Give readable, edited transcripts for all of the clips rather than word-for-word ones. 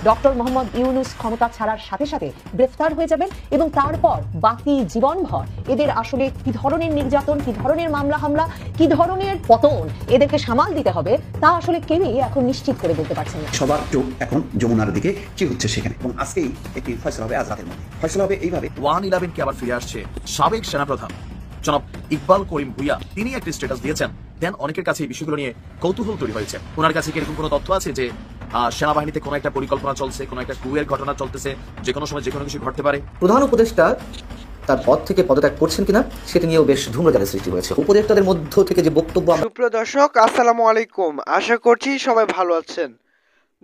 Doctor Mohammad Yunus ক্ষমতা ছাড়ার সাথে সাথে গ্রেফতার হয়ে যাবেন এবং তারপর বাকি জীবনভর এদের আসলে কি ধরনের নির্যাতন, কি ধরনের মামলা হামলা, কি ধরনের পতন এদেরকে সামাল দিতে হবে তা আসলে কেউই এখন নিশ্চিত করে বলতে পারছেন না। সবার চোখ এখন যমুনার দিকে কি হচ্ছে সেখানে, এবং আজকেই একটি ফয়সালা হবে, আজ রাতের মধ্যে ফয়সালা হবে। এইভাবে 1/11 কে আবার ফিরে আসছে সাবেক সেনাপ্রধান জনাব ইকবাল করিম ভুইয়া। তিনি একটি স্ট্যাটাস দিয়েছেন, দেন অনেকের কাছে এই বিষয়গুলো নিয়ে কৌতূহল তৈরি হয়েছে। ওনার কাছে কি এরকম কোনো তথ্য আছে যে সেনাবাহিনীতে কোনো একটা পরিকল্পনা চলছে, কোনো একটা কুয়ের ঘটনা চলতেছে, যে কোনো সময় যে কোনো কিছু ঘটতে পারে? প্রধান উপদেষ্টা তার পদ থেকে পদত্যাগ করছেন কিনা সেটা নিয়েও বেশ ধূম্রজালের সৃষ্টি হয়েছে। উপদেষ্টাদের মধ্য থেকে যে বক্তব্য। সুপ্রিয় দর্শক, আসসালামু আলাইকুম, আশা করছি সবাই ভালো আছেন।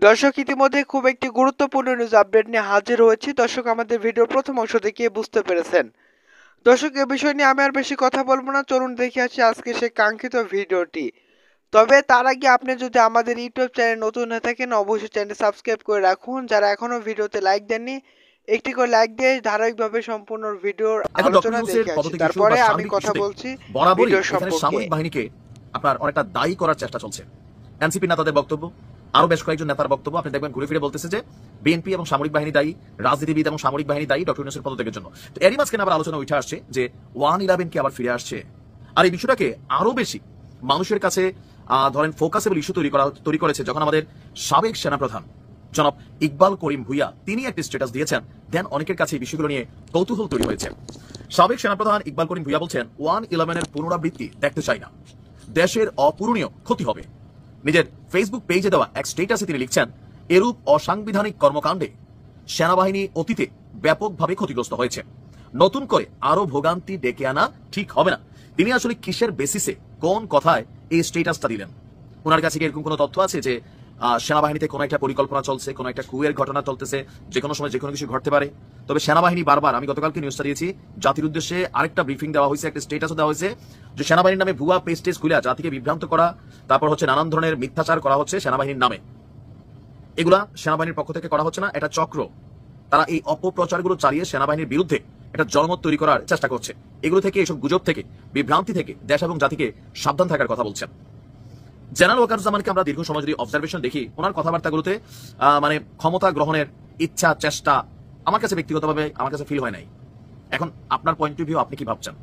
দর্শক, ইতিমধ্যে খুব একটি গুরুত্বপূর্ণ নিউজ আপডেট নিয়ে হাজির হয়েছি। দর্শক, আমাদের ভিডিওর প্রথম অংশ থেকে বুঝতে পেরেছেন। দর্শক, এ বিষয় নিয়ে আমি আর বেশি কথা বলবো না, চলুন দেখে আসি আজকে সেই কাঙ্ক্ষিত ভিডিওটি। তবে তার আগে আপনি যদি আমাদের ইউটিউব চ্যানেল নতুন হয়ে থাকেন, অবশ্যই চ্যানেল সাবস্ক্রাইব করে রাখুন। যারা এখনো ভিডিওতে লাইক দেননি, একটি করে লাইক দিয়ে ধারাবাহিকভাবে সম্পূর্ণ ভিডিওর আলোচনা দেখে আসি। তারপরে আমি কথা বলছি ভিডিও সম্পর্কে। সামরিক বাহিনীকে আপনার অনেকটা দায়ী করার চেষ্টা চলছে। এনসিপি নেতাদের বক্তব্য, আরো বেশ কয়েকজন নেতার বক্তব্য আপনি দেখবেন ঘুরে ফিরে বলতেছে যে বিএনপি এবং সামরিক বাহিনী দায়ী, রাজনীতিবিদ এবং সামরিক বাহিনী দায়ী ডক্টর ইউনূসের পদত্যাগের জন্য। তো এরই মাঝখানে আবার আলোচনা উঠে আসছে যে 1/11 কে আবার ফিরে আসছে, আর এই বিষয়টাকে আরো বেশি মানুষের কাছে ধরেন ফোকাসেবল ইস্যু তৈরি করেছে যখন আমাদের সাবেক সেনাপ্রধান জনাব ইকবাল করিম ভুইয়া তিনি একটি স্ট্যাটাস দিয়েছেন, দেন অনেকের কাছে এই বিষয়গুলো নিয়ে কৌতূহল তৈরি হয়েছে। সাবেক সেনাপ্রধান ইকবাল করিম ভুইয়া বলছেন 1/11 এর পুনরাবৃত্তি দেখতে চাই না, দেশের অপূরণীয় ক্ষতি হবে। নিজের ফেসবুক পেজে দেওয়া এক স্ট্যাটাসে তিনি লিখছেন, এরূপ অসাংবিধানিক কর্মকাণ্ডে সেনাবাহিনী অতীতে ব্যাপকভাবে ক্ষতিগ্রস্ত হয়েছে, নতুন করে আরো ভোগান্তি ডেকে আনা ঠিক হবে না। তিনি আসলে কিসের বেসিসে, কোন কথায় এই স্ট্যাটাসটা দিলেন? ওনার কাছে কি এরকম কোনো তথ্য আছে যে সেনাবাহিনীতে কোনো একটা পরিকল্পনা চলছে, কোনো একটা কুয়ের ঘটনা চলতেছে, যে কোনো সময় যে কোনো কিছু ঘটতে পারে? তবে সেনাবাহিনী বারবার, আমি গতকালকে নিউজটা দিয়েছি, জাতির উদ্দেশ্যে আরেকটা ব্রিফিং দেওয়া হয়েছে, একটা স্ট্যাটাসও দেওয়া হয়েছে যে সেনাবাহিনীর নামে ভুয়া পেজ টেজ খুলে জাতিকে বিভ্রান্ত করা, তারপর হচ্ছে নানান ধরনের মিথ্যাচার করা হচ্ছে সেনাবাহিনীর নামে। এগুলা সেনাবাহিনীর পক্ষ থেকে করা হচ্ছে না, এটা চক্র। তারা এই অপপ্রচারগুলো চালিয়ে সেনাবাহিনীর বিরুদ্ধে একটা জনমত তৈরি করার চেষ্টা করছে। এগুলো থেকে, এসব গুজব থেকে, বিভ্রান্তি থেকে দেশ এবং জাতিকে সাবধান থাকার কথা বলছেন। জেনারেল ওয়াকারুজ্জামানকে আমরা দীর্ঘ সময় যদি অবজারভেশন দেখি, ওনার কথাবার্তাগুলোতে মানে ক্ষমতা গ্রহণের ইচ্ছা, চেষ্টা আমার কাছে ব্যক্তিগতভাবে আমার কাছে ফিল হয় নাই। এখন আপনার পয়েন্ট অফ ভিউ আপনি কি ভাবছেন?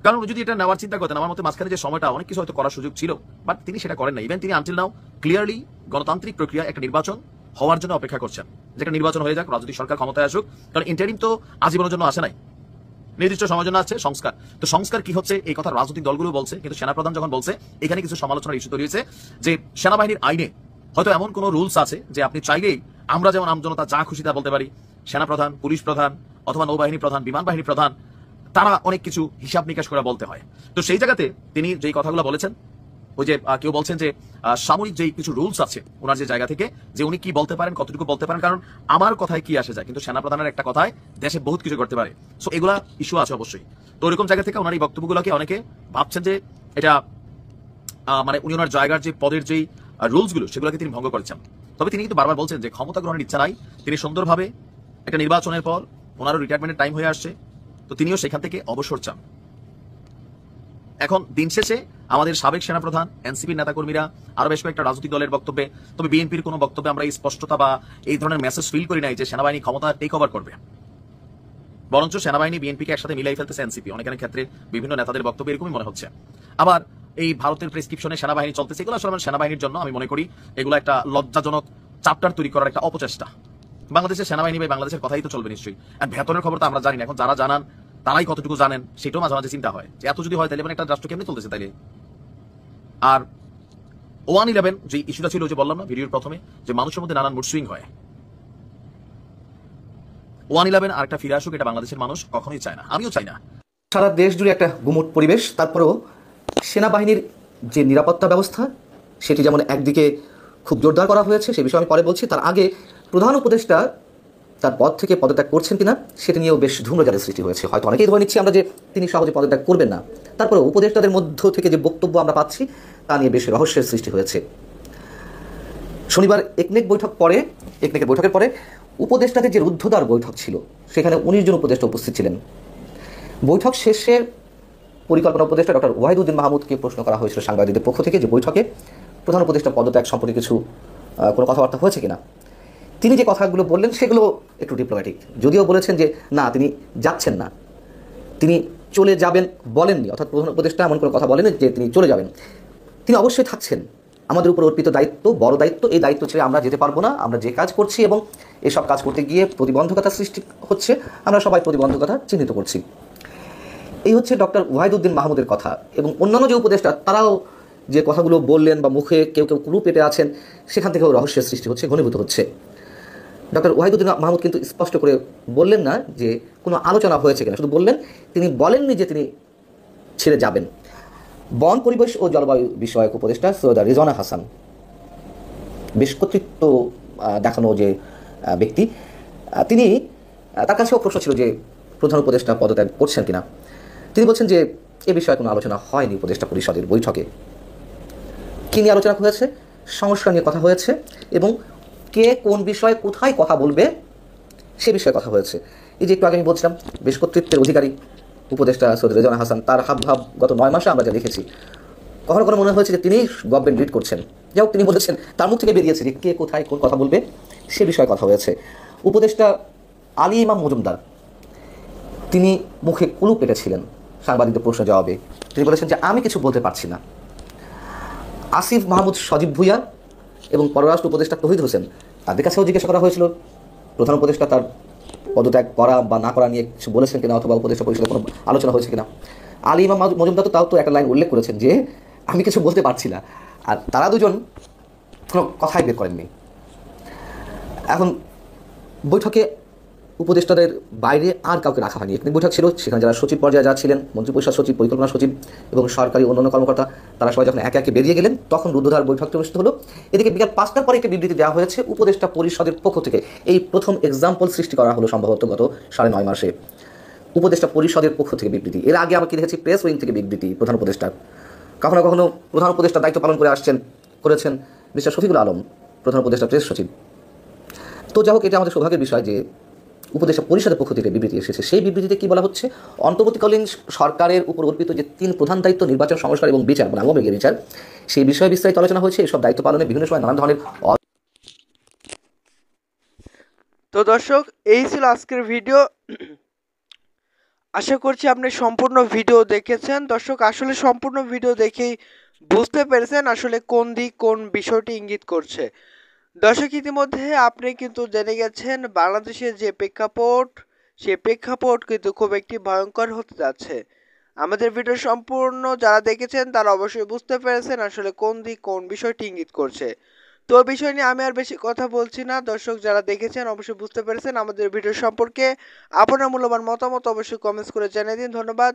কারণ যদি এটা নেওয়ার চিন্তা করতেন, আমার মতে মাঝখানে যে সময়টা অনেক কিছু হয়তো করার সুযোগ ছিল, বাট তিনি সেটা করেন না। ইভেন তিনি আনটিল নাও ক্লিয়ারলি গণতান্ত্রিক প্রক্রিয়া একটা নির্বাচন হওয়ার জন্য অপেক্ষা করছেন, যে একটা নির্বাচন হয়ে যাক, রাজনৈতিক সরকার ক্ষমতায় আসুক। কারণ ইন্টারিম তো আজীবনের জন্য আসে নাই, নির্দিষ্ট সময়ের জন্য আছে সংস্কার। তো সংস্কার কি হচ্ছে এই কথা রাজনৈতিক দলগুলো বলছে, কিন্তু সেনাপ্রধান যখন বলছে, এখানে কিছু সমালোচনার ইস্যু তৈরি হয়েছে যে সেনাবাহিনীর আইনে হয়তো এমন কোন রুলস আছে যে আপনি চাইলেই, আমরা যেমন আমজনতা যা খুশি তা বলতে পারি, সেনাপ্রধান, পুলিশ প্রধান অথবা নৌবাহিনী প্রধান, বিমান বাহিনী প্রধান, তারা অনেক কিছু হিসাব নিকাশ করে বলতে হয়। তো সেই জায়গাতে তিনি যেই কথাগুলো বলেছেন, ওই যে কেউ বলছেন যে সামরিক যেই কিছু রুলস আছে ওনার যে জায়গা থেকে, যে উনি কি বলতে পারেন, কতটুকু বলতে পারেন, কারণ আমার কথায় কি আসে যায়, কিন্তু সেনাপ্রধানের একটা কথায় দেশে বহুত কিছু করতে পারে। সো এগুলা ইস্যু আছে অবশ্যই। তো ওরকম জায়গা থেকে ওনার এই বক্তব্যগুলোকে অনেকে ভাবছেন যে এটা মানে উনি ওনার জায়গার যে পদের যেই রুলস গুলো সেগুলোকে তিনি ভঙ্গ করেছেন। তবে তিনি কিন্তু বারবার বলছেন যে ক্ষমতা গ্রহণের ইচ্ছা নাই, তিনি সুন্দরভাবে একটা নির্বাচনের পর ওনারও রিটায়ারমেন্টের টাইম হয়ে আসছে, তো তিনিও সেখান থেকে অবসর চান। এখন দিন শেষে আমাদের সাবেক সেনাপ্রধান, এনসিপির নেতাকর্মীরা, আরো বেশ কয়েকটা রাজনৈতিক দলের বক্তব্যে, তবে বিএনপির কোনো বক্তব্যে আমরা এই স্পষ্টতা বা এই ধরনের মেসেজ ফিল করি নাই যে সেনাবাহিনী ক্ষমতা টেক ওভার করবে। বরঞ্চ সেনাবাহিনী বিএনপিকে একসাথে মিলাই ফেলতেছে এনসিপি। অনেক ক্ষেত্রে বিভিন্ন নেতাদের বক্তব্য এরকমই মনে হচ্ছে। আবার এই ভারতের প্রেসক্রিপশনে সেনাবাহিনী চলতেছে, এগুলো আসলে সেনাবাহিনীর জন্য আমি মনে করি এগুলো একটা লজ্জাজনক চ্যাপ্টার তৈরি করার একটা অপচেষ্টা। বাংলাদেশের সেনাবাহিনী বা বাংলাদেশের কথাই তো চলবে নিশ্চয়ই, আর ভেতরের খবর তো আমরা জানি না। এখন যারা জানান তারাই কতটুকু জানেন সেটাও মাঝে মাঝে চিন্তা হয় যে এত যদি হয় তাহলে মানে একটা রাষ্ট্র কেমনি চলতেছে তাইলে। আর 1/11 যে ইস্যুটা ছিল, যে বললাম না ভিডিওর প্রথমে, যে মানুষের মধ্যে নানান মুড সুইং হয়, 1/11 আর একটা ফিরে আসুক, এটা বাংলাদেশের মানুষ কখনোই চায় না, আমিও চাই না। সারা দেশ জুড়ে একটা গুমট পরিবেশ। তারপরেও সেনাবাহিনীর যে নিরাপত্তা ব্যবস্থা সেটি যেমন একদিকে খুব জোরদার করা হয়েছে, সে বিষয়ে আমি পরে বলছি। তার আগে প্রধান উপদেষ্টা তার পদ থেকে পদত্যাগ করছেন কিনা সেটা নিয়েও বেশ ধূম্রজালের সৃষ্টি হয়েছে। হয়তো অনেকেই ধরে নিচ্ছি আমরা যে তিনি সহজে পদত্যাগ করবেন না, তারপরে উপদেষ্টাদের মধ্য থেকে যে বক্তব্য আমরা পাচ্ছি তা নিয়ে বেশ রহস্যের সৃষ্টি হয়েছে। শনিবার একনেক বৈঠকের পরে উপদেষ্টাদের যে রুদ্ধদ্বার বৈঠক ছিল, সেখানে 19 জন উপদেষ্টা উপস্থিত ছিলেন। বৈঠক শেষে পরিকল্পনা উপদেষ্টা ডক্টর ওয়াহিদুদ্দিন মাহমুদকে প্রশ্ন করা হয়েছিল সাংবাদিকদের পক্ষ থেকে যে বৈঠকে প্রধান উপদেষ্টা পদত্যাগ সম্পর্কে কোনো কথাবার্তা হয়েছে কিনা। তিনি যে কথাগুলো বললেন সেগুলো একটু ডিপ্লোম্যাটিক, যদিও বলেছেন যে না তিনি যাচ্ছেন না, তিনি চলে যাবেন বলেননি, অর্থাৎ প্রধান উপদেষ্টা এমন কোনো কথা বলেনি যে তিনি চলে যাবেন। তিনি অবশ্যই থাকছেন, আমাদের উপর অর্পিত দায়িত্ব বড় দায়িত্ব, এই দায়িত্ব ছেড়ে আমরা যেতে পারবো না। আমরা যে কাজ করছি এবং এসব কাজ করতে গিয়ে প্রতিবন্ধকতা সৃষ্টি হচ্ছে, আমরা সবাই প্রতিবন্ধকতা চিহ্নিত করছি। এই হচ্ছে ডক্টর ওয়াহিদুদ্দিন মাহমুদের কথা। এবং অন্যান্য যে উপদেষ্টা তারাও যে কথাগুলো বললেন বা মুখে কেউ কেউ ক্লু পেতে আছেন, সেখান থেকেও রহস্যের সৃষ্টি হচ্ছে, ঘনীভূত হচ্ছে। ডক্টর ওয়াহিদুদ্দিন মাহমুদ কিন্তু স্পষ্ট করে বললেন না যে কোনো আলোচনা হয়েছে কিনা, শুধু বললেন, তিনি বলেননি যে তিনি ছেড়ে যাবেন। বন পরিবেশ ও জলবায়ু বিষয়ক উপদেষ্টা সৈয়দা রিজওয়ানা হাসান, বেশ কর্তৃত্ব দেখানো যে ব্যক্তি, তিনি, তার কাছেও প্রশ্ন ছিল যে প্রধান উপদেষ্টা পদত্যাগ করছেন কিনা। তিনি বলছেন যে এ বিষয়ে কোনো আলোচনা হয়নি উপদেষ্টা পরিষদের বৈঠকে। কী নিয়ে আলোচনা হয়েছে? সংস্কার নিয়ে কথা হয়েছে এবং কে কোন বিষয়ে কোথায় কথা বলবে সে বিষয়ে কথা হয়েছে। এই যে একটু আগে আমি বলছিলাম, বেশ কর্তৃত্বের অধিকারী উপদেষ্টা সৈয়দ রিজওয়ানা হাসান, তার হাবভাব গত 9 মাসে আমরা যা দেখেছি, কখনো কখনো মনে হয়েছে যে তিনিই গভর্নমেন্ট লিড করছেন। যাই হোক, তিনি বলেছেন, তার মুখ থেকে বেরিয়েছে যে কে কোথায় কোন কথা বলবে সে বিষয়ে কথা হয়েছে। উপদেষ্টা আলী ইমাম মজুমদার, তিনি মুখে কুলু পেটেছিলেন সাংবাদিকদের প্রশ্ন জবাবে। তিনি বলেছেন যে আমি কিছু বলতে পারছি না। আসিফ মাহমুদ সজীব ভুইয়া এবং পররাষ্ট্র উপদেষ্টা তৌহিদ হোসেন, তাদের কাছেও জিজ্ঞাসা করা হয়েছিল প্রধান উপদেষ্টা তার পদত্যাগ করা বা না করা নিয়ে কিছু বলেছেন কিনা, অথবা উপদেষ্টা পরিষদে কোনো আলোচনা হয়েছে কিনা। আলী ইমাম মজুমদার তো তাও তো একটা লাইন উল্লেখ করেছেন যে আমি কিছু বলতে পারছি না, আর তারা দুজন কোনো কথাই বের করেননি। এখন বৈঠকে উপদেষ্টাদের বাইরে আর কাউকে রাখা হয়নি। একটি বৈঠক ছিল, সেখানে যারা সচিব পর্যায়ে যা ছিলেন, মন্ত্রিপরিষদ সচিব, পরিকল্পনা সচিব এবং সরকারি অন্যান্য কর্মকর্তা, তারা সবাই যখন একে একে বেরিয়ে গেলেন, তখন রুদ্ধদ্বার বৈঠকটি অনুষ্ঠিত হলো। এদিকে বিকাল 5টার পরে একটি বিবৃতি দেওয়া হয়েছে উপদেষ্টা পরিষদের পক্ষ থেকে। এই প্রথম এক্সাম্পল সৃষ্টি করা হলো সম্ভবত গত 9.5 মাসে উপদেষ্টা পরিষদের পক্ষ থেকে বিবৃতি। এর আগে আমরা কি দেখেছি প্রেস উইং থেকে বিবৃতি প্রধান উপদেষ্টার। কখনো কখনো প্রধান উপদেষ্টার দায়িত্ব পালন করেছেন মিস্টার শফিকুল আলম, প্রধান উপদেষ্টা প্রেস সচিব। তো যাই হোক, এটা আমাদের সৌভাগ্যের বিষয় যে উপদেষ্টা পরিষদের পক্ষ থেকে বিবৃতি এসেছে। সেই বিবৃতিতে কি বলা হচ্ছে, অন্তর্বর্তীকালীন সরকারের উপর অর্পিত যে 3 প্রধান দায়িত্ব, নির্বাচন, সংস্কার এবং বিচার, মানে আওয়ামী লীগের বিচার, সেই বিষয়ে বিস্তারিত আলোচনা হয়েছে। এসব দায়িত্ব পালনে বিভিন্ন সময় নানান ধরনের। তো দর্শক, এই ছিল আজকের ভিডিও। আশা করছি আপনি সম্পূর্ণ ভিডিও দেখেছেন। দর্শক, আসলে সম্পূর্ণ ভিডিও দেখেই বুঝতে পেরেছেন আসলে কোন দিক কোন বিষয়টি ইঙ্গিত করছে। দর্শক, ইতিমধ্যে আপনি কিন্তু জেনে গেছেন বাংলাদেশের যে প্রেক্ষাপট, সেই প্রেক্ষাপট কিন্তু খুব একটি ভয়ঙ্কর হতে যাচ্ছে। আমাদের ভিডিও সম্পূর্ণ যারা দেখেছেন তারা অবশ্যই বুঝতে পেরেছেন আসলে কোন দিক কোন বিষয়টি ইঙ্গিত করছে। তো বিষয় নিয়ে আমি আর বেশি কথা বলছি না। দর্শক, যারা দেখেছেন অবশ্যই বুঝতে পেরেছেন। আমাদের ভিডিও সম্পর্কে আপনার মূল্যবান মতামত অবশ্যই কমেন্টস করে জানিয়ে দিন। ধন্যবাদ।